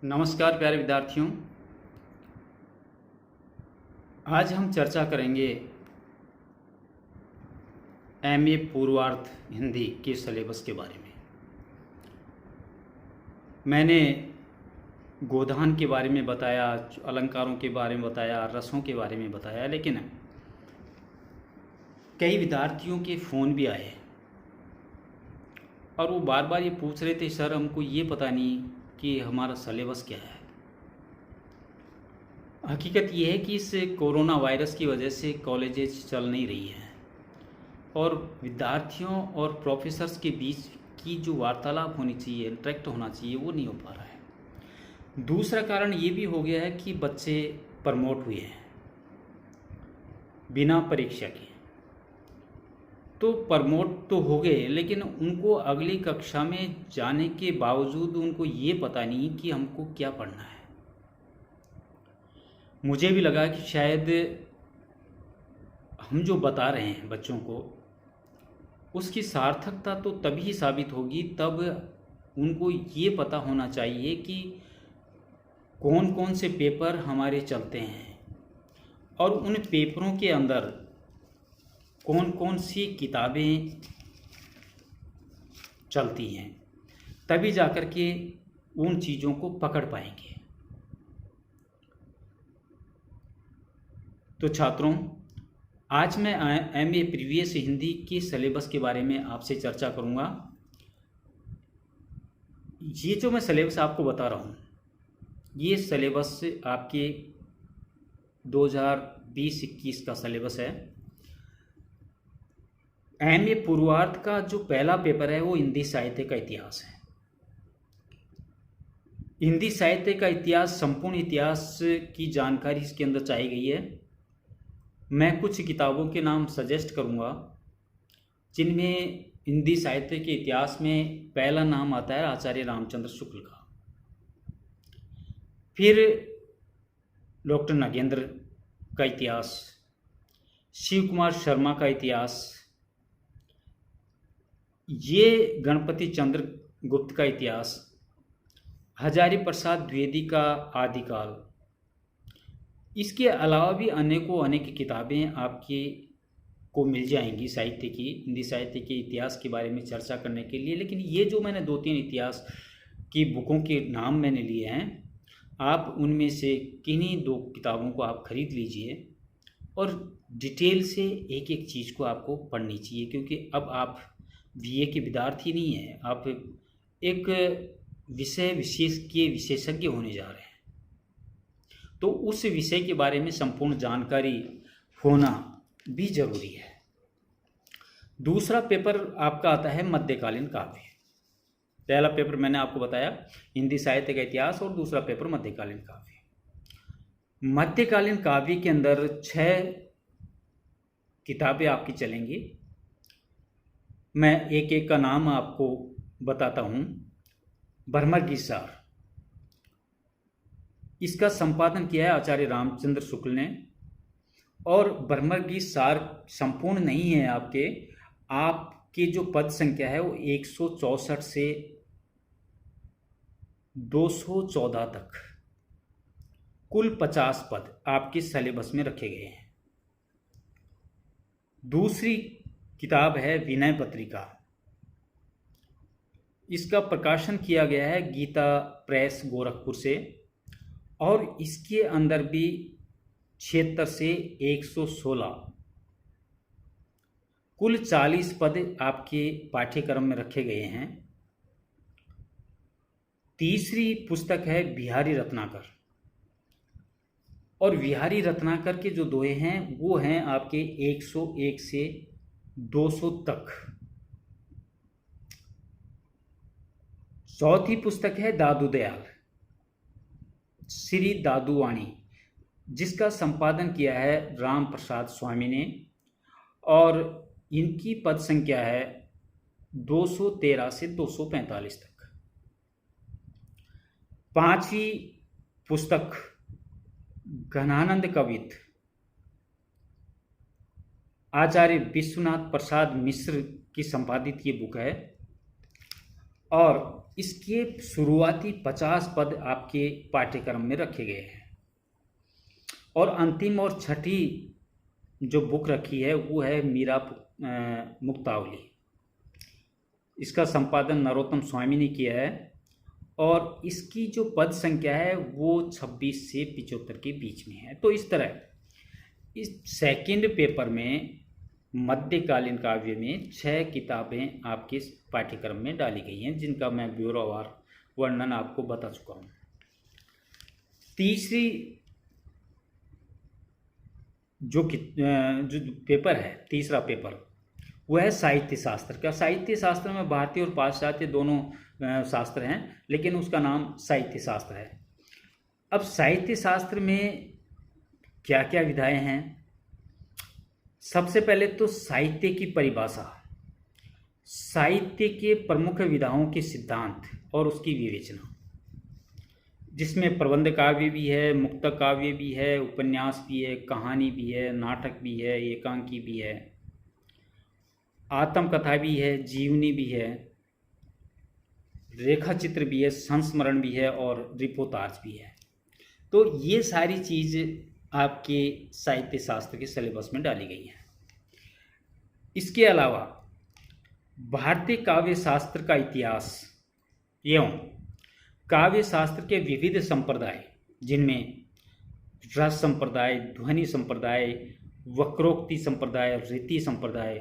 नमस्कार प्यारे विद्यार्थियों। आज हम चर्चा करेंगे एमए पूर्वार्ध हिंदी के सिलेबस के बारे में। मैंने गोधान के बारे में बताया, अलंकारों के बारे में बताया, रसों के बारे में बताया, लेकिन कई विद्यार्थियों के फ़ोन भी आए और वो बार बार ये पूछ रहे थे, सर हमको ये पता नहीं कि हमारा सिलेबस क्या है। हकीकत ये है कि इस कोरोना वायरस की वजह से कॉलेजेस चल नहीं रही हैं और विद्यार्थियों और प्रोफेसर्स के बीच की जो वार्तालाप होनी चाहिए, इंटरेक्ट होना चाहिए, वो नहीं हो पा रहा है। दूसरा कारण ये भी हो गया है कि बच्चे प्रमोट हुए हैं बिना परीक्षा के। तो प्रमोट तो हो गए, लेकिन उनको अगली कक्षा में जाने के बावजूद उनको ये पता नहीं कि हमको क्या पढ़ना है। मुझे भी लगा कि शायद हम जो बता रहे हैं बच्चों को, उसकी सार्थकता तो तभी साबित होगी तब उनको ये पता होना चाहिए कि कौन कौन से पेपर हमारे चलते हैं और उन पेपरों के अंदर कौन कौन सी किताबें चलती हैं। तभी जाकर के उन चीज़ों को पकड़ पाएंगे। तो छात्रों, आज मैं एमए प्रीवियस हिंदी के सिलेबस के बारे में आपसे चर्चा करूंगा। ये जो मैं सिलेबस आपको बता रहा हूँ, ये सिलेबस आपके 2020-21 का सिलेबस है। एमए पूर्वार्ध का जो पहला पेपर है वो हिंदी साहित्य का इतिहास है। हिंदी साहित्य का इतिहास, संपूर्ण इतिहास की जानकारी इसके अंदर चाहिए गई है। मैं कुछ किताबों के नाम सजेस्ट करूंगा जिनमें हिंदी साहित्य के इतिहास में पहला नाम आता है आचार्य रामचंद्र शुक्ल का, फिर डॉक्टर नागेंद्र का इतिहास, शिव कुमार शर्मा का इतिहास, ये गणपति चंद्र गुप्त का इतिहास, हजारी प्रसाद द्विवेदी का आदिकाल। इसके अलावा भी अनेकों अनेक किताबें आपके को मिल जाएंगी साहित्य की, हिंदी साहित्य के इतिहास के बारे में चर्चा करने के लिए। लेकिन ये जो मैंने 2-3 इतिहास की बुकों के नाम मैंने लिए हैं, आप उनमें से किन्हीं 2 किताबों को आप खरीद लीजिए और डिटेल से एक एक चीज़ को आपको पढ़नी चाहिए, क्योंकि अब आप बीए के विद्यार्थी नहीं हैं, आप एक विषय विशेष के विशेषज्ञ होने जा रहे हैं। तो उस विषय के बारे में संपूर्ण जानकारी होना भी जरूरी है। दूसरा पेपर आपका आता है मध्यकालीन काव्य। पहला पेपर मैंने आपको बताया हिंदी साहित्य का इतिहास और दूसरा पेपर मध्यकालीन काव्य। मध्यकालीन काव्य के अंदर 6 किताबें आपकी चलेंगी। मैं एक एक का नाम आपको बताता हूँ। भ्रमर सार, इसका संपादन किया है आचार्य रामचंद्र शुक्ल ने। और भ्रमर सार संपूर्ण नहीं है आपके जो पद संख्या है वो 164 से 214 तक कुल 50 पद आपके सिलेबस में रखे गए हैं। दूसरी किताब है विनय पत्रिका। इसका प्रकाशन किया गया है गीता प्रेस गोरखपुर से और इसके अंदर भी 76 से 116 कुल 40 पद आपके पाठ्यक्रम में रखे गए हैं। तीसरी पुस्तक है बिहारी रत्नाकर, और बिहारी रत्नाकर के जो दोहे हैं वो हैं आपके 101 से 200 तक। चौथी पुस्तक है दादू दयाल, श्री दादूवाणी, जिसका संपादन किया है राम प्रसाद स्वामी ने और इनकी पद संख्या है 213 से 245 तक। पांचवी पुस्तक घनानंद कवित, आचार्य विश्वनाथ प्रसाद मिश्र की संपादित ये बुक है और इसके शुरुआती 50 पद आपके पाठ्यक्रम में रखे गए हैं और अंतिम और छठी जो बुक रखी है वो है मीरा मुक्तावली। इसका संपादन नरोत्तम स्वामी ने किया है और इसकी जो पद संख्या है वो 26 से 75 के बीच में है। तो इस तरह इस सेकंड पेपर में मध्यकालीन काव्य में 6 किताबें आपके पाठ्यक्रम में डाली गई हैं, जिनका मैं ब्यूरोवार वर्णन आपको बता चुका हूँ। तीसरी जो पेपर है, तीसरा पेपर वह है साहित्य शास्त्र का। साहित्य शास्त्र में भारतीय और पाश्चात्य दोनों शास्त्र हैं, लेकिन उसका नाम साहित्य शास्त्र है। अब साहित्य शास्त्र में क्या क्या विधाएं हैं? सबसे पहले तो साहित्य की परिभाषा, साहित्य के प्रमुख विधाओं के सिद्धांत और उसकी विवेचना, जिसमें प्रबंध काव्य भी है, मुक्तक काव्य भी है, उपन्यास भी है, कहानी भी है, नाटक भी है, एकांकी भी है, आत्मकथा भी है, जीवनी भी है, रेखा चित्र भी है, संस्मरण भी है और रिपोर्टाज भी है। तो ये सारी चीज़ आपके साहित्य शास्त्र के सिलेबस में डाली गई है। इसके अलावा भारतीय काव्य शास्त्र का इतिहास एवं काव्य शास्त्र के विविध संप्रदाय, जिनमें रस संप्रदाय, ध्वनि संप्रदाय, वक्रोक्ति संप्रदाय, रीति संप्रदाय,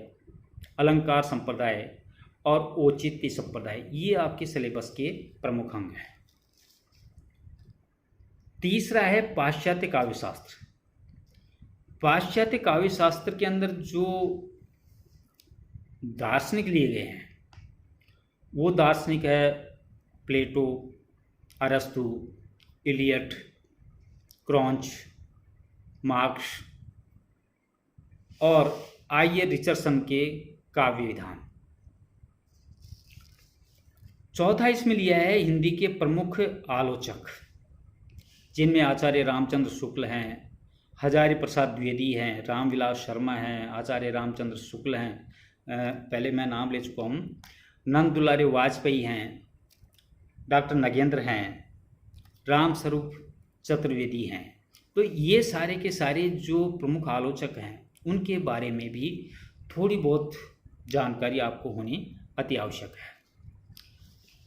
अलंकार संप्रदाय और औचित्य संप्रदाय, ये आपके सिलेबस के प्रमुख अंग हैं। तीसरा है पाश्चात्य काव्य शास्त्र। पाश्चात्य काव्य शास्त्र के अंदर जो दार्शनिक लिए गए हैं वो दार्शनिक है प्लेटो, अरस्तु, इलियट, क्रॉन्च, मार्क्स और आइए रिचर्डसन के काव्य विधान। चौथा इसमें लिया है हिंदी के प्रमुख आलोचक, जिनमें आचार्य रामचंद्र शुक्ल हैं, हजारी प्रसाद द्विवेदी हैं, रामविलास शर्मा हैं, आचार्य रामचंद्र शुक्ल हैं, पहले मैं नाम ले चुका हूँ, नंद दुलारे वाजपेयी हैं, डॉक्टर नगेंद्र हैं, राम स्वरूप चतुर्वेदी हैं। तो ये सारे के सारे जो प्रमुख आलोचक हैं उनके बारे में भी थोड़ी बहुत जानकारी आपको होनी अति आवश्यक है।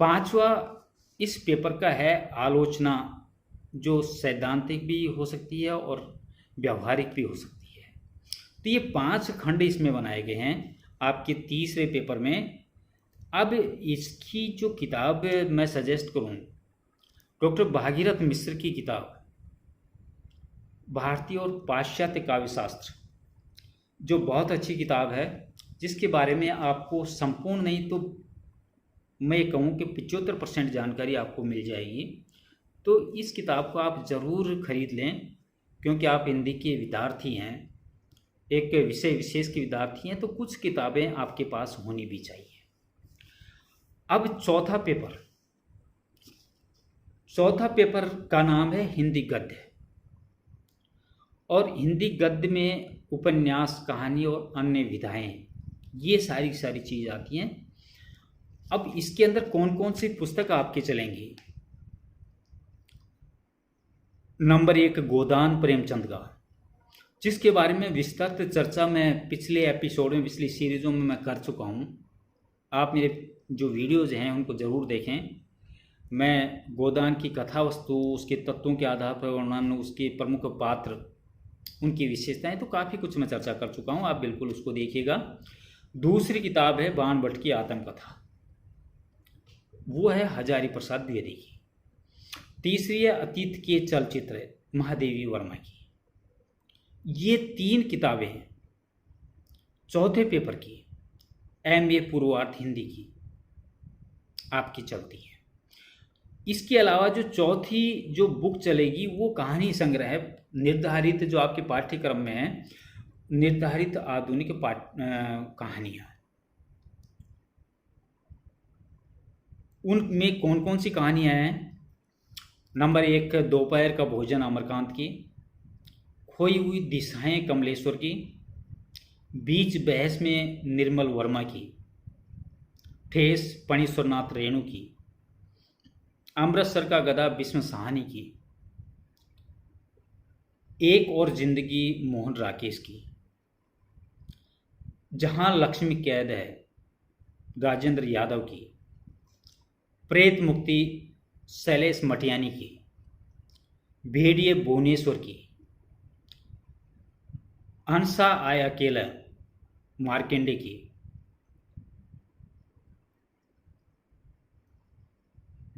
पांचवा इस पेपर का है आलोचना, जो सैद्धांतिक भी हो सकती है और व्यावहारिक भी हो सकती है। तो ये 5 खंड इसमें बनाए गए हैं आपके तीसरे पेपर में। अब इसकी जो किताब मैं सजेस्ट करूं, डॉक्टर भागीरथ मिश्र की किताब भारतीय और पाश्चात्य काव्य शास्त्र, जो बहुत अच्छी किताब है, जिसके बारे में आपको संपूर्ण नहीं तो मैं कहूँ कि 75% जानकारी आपको मिल जाएगी। तो इस किताब को आप ज़रूर खरीद लें, क्योंकि आप हिंदी के विद्यार्थी हैं, एक विषय विशेष के विद्यार्थी हैं, तो कुछ किताबें आपके पास होनी भी चाहिए। अब चौथा पेपर का नाम है हिंदी गद्य, और हिंदी गद्य में उपन्यास, कहानी और अन्य विधाएं, ये सारी चीज़ आती हैं। अब इसके अंदर कौन कौन सी पुस्तक आपके चलेंगी? नंबर 1 गोदान प्रेमचंद का, जिसके बारे में विस्तृत चर्चा मैं पिछले एपिसोड में, पिछली सीरीज़ों में मैं कर चुका हूँ। आप मेरे जो वीडियोज़ हैं उनको ज़रूर देखें। मैं गोदान की कथा वस्तु, उसके तत्वों के आधार पर वर्णन, उसके प्रमुख पात्र, उनकी विशेषताएं, तो काफ़ी कुछ मैं चर्चा कर चुका हूँ। आप बिल्कुल उसको देखिएगा। दूसरी किताब है बाण भट्ट की आत्मकथा, वो है हजारी प्रसाद द्विवेदी की। तीसरी है अतीत के चलचित्र, महादेवी वर्मा की। ये 3 किताबें हैं चौथे पेपर की, MA पूर्वार्ध हिंदी की आपकी चलती है। इसके अलावा जो चौथी जो बुक चलेगी वो कहानी संग्रह है, निर्धारित जो आपके पाठ्यक्रम में है, निर्धारित आधुनिक कहानियाँ। उनमें कौन कौन सी कहानियाँ हैं? नंबर 1 दोपहर का भोजन अमरकांत की, खोई हुई दिशाएं कमलेश्वर की, बीच बहस में निर्मल वर्मा की, ठेस फणीश्वरनाथ रेणु की, अमृतसर का गधा भीष्म साहनी की, एक और जिंदगी मोहन राकेश की, जहां लक्ष्मी कैद है राजेंद्र यादव की, प्रेत मुक्ति शैलेश मटियानी की, भेड़िए भुवनेश्वर की, हंसा आय अकेला मार्केंडे की,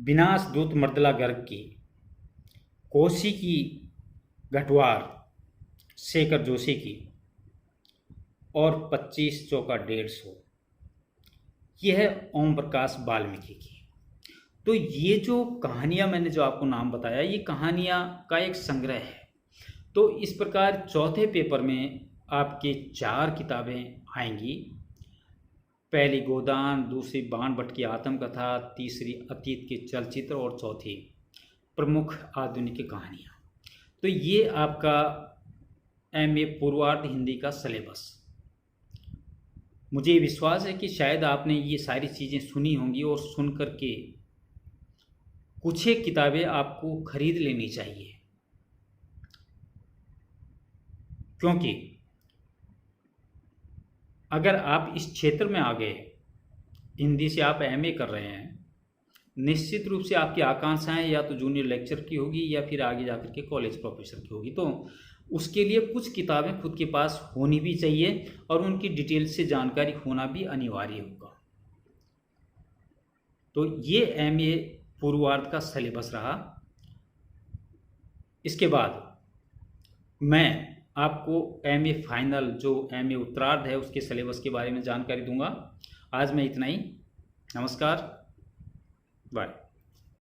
विनाश दूत मर्दला गर्ग की, कोसी की घटवार शेखर जोशी की, और 25 चौका 150 यह है ओम प्रकाश वाल्मीकि की। तो ये जो कहानियाँ मैंने जो आपको नाम बताया, ये कहानियाँ का एक संग्रह है। तो इस प्रकार चौथे पेपर में आपके 4 किताबें आएंगी। पहली गोदान, दूसरी बाण भट्ट की आत्मकथा, तीसरी अतीत के चलचित्र और चौथी प्रमुख आधुनिक कहानियाँ। तो ये आपका MA पूर्वार्ध हिंदी का सिलेबस। मुझे विश्वास है कि शायद आपने ये सारी चीज़ें सुनी होंगी और सुन कर के कुछ एक किताबें आपको खरीद लेनी चाहिए, क्योंकि अगर आप इस क्षेत्र में आ गए, हिंदी से आप MA कर रहे हैं, निश्चित रूप से आपकी आकांक्षाएं या तो जूनियर लेक्चर की होगी या फिर आगे जाकर के कॉलेज प्रोफेसर की होगी। तो उसके लिए कुछ किताबें खुद के पास होनी भी चाहिए और उनकी डिटेल से जानकारी होना भी अनिवार्य होगा। तो ये MA पूर्वार्ध का सिलेबस रहा। इसके बाद मैं आपको MA फाइनल जो MA उत्तरार्ध है उसके सिलेबस के बारे में जानकारी दूंगा। आज मैं इतना ही। नमस्कार, बाय।